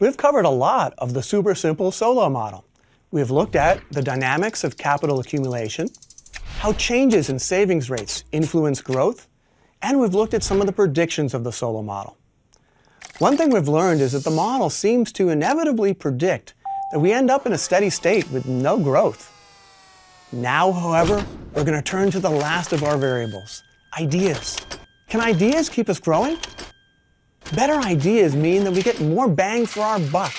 We've covered a lot of the super simple solo model. We've looked at the dynamics of capital accumulation, how changes in savings rates influence growth, and we've looked at some of the predictions of the solo model. One thing we've learned is that the model seems to inevitably predict that we end up in a steady state with no growth. Now, however, we're going to turn to the last of our variables, ideas. Can ideas keep us growing? Better ideas mean that we get more bang for our buck,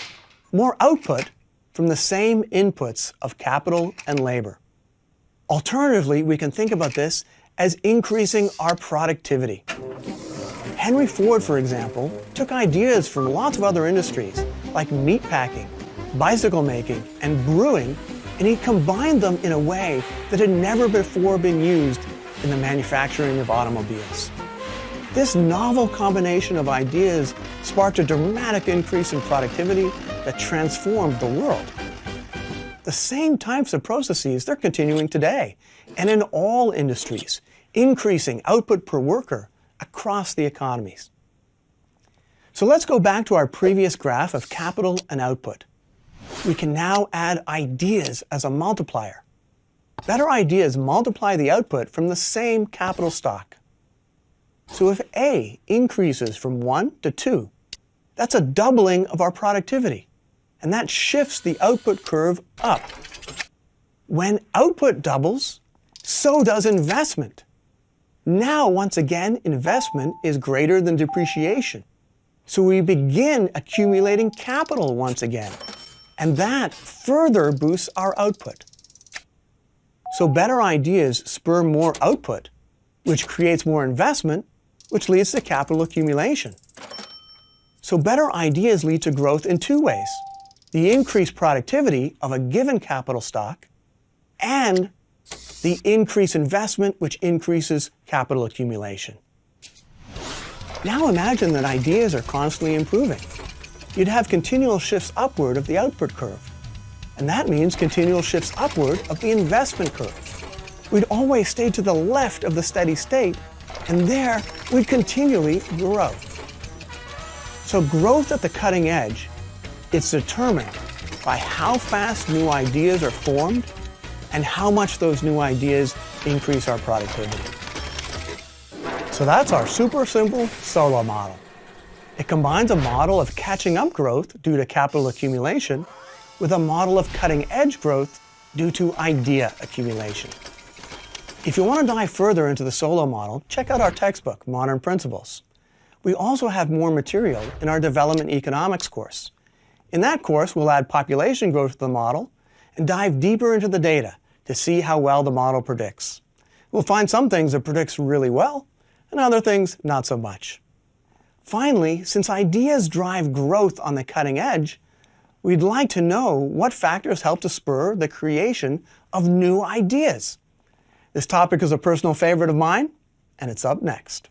more output from the same inputs of capital and labor. Alternatively, we can think about this as increasing our productivity. Henry Ford, for example, took ideas from lots of other industries like meat packing, bicycle making, and brewing, and he combined them in a way that had never before been used in the manufacturing of automobiles. This novel combination of ideas sparked a dramatic increase in productivity that transformed the world. The same types of processes, they're continuing today, and in all industries, increasing output per worker across the economies. So let's go back to our previous graph of capital and output. We can now add ideas as a multiplier. Better ideas multiply the output from the same capital stock. So if A increases from 1 to 2, that's a doubling of our productivity, and that shifts the output curve up. When output doubles, so does investment. Now, once again, investment is greater than depreciation. So we begin accumulating capital once again, and that further boosts our output. So better ideas spur more output, which creates more investment, which leads to capital accumulation. So better ideas lead to growth in two ways: the increased productivity of a given capital stock and the increased investment, which increases capital accumulation. Now imagine that ideas are constantly improving. You'd have continual shifts upward of the output curve, and that means continual shifts upward of the investment curve. We'd always stay to the left of the steady state, and there we'd continually grow. So growth at the cutting edge, it's determined by how fast new ideas are formed and how much those new ideas increase our productivity. So that's our super simple solo model. It combines a model of catching up growth due to capital accumulation with a model of cutting edge growth due to idea accumulation. If you want to dive further into the solo model, check out our textbook, Modern Principles. We also have more material in our Development Economics course. In that course, we'll add population growth to the model and dive deeper into the data to see how well the model predicts. We'll find some things it predicts really well, and other things not so much. Finally, since ideas drive growth on the cutting edge, we'd like to know what factors help to spur the creation of new ideas. This topic is a personal favorite of mine, and it's up next.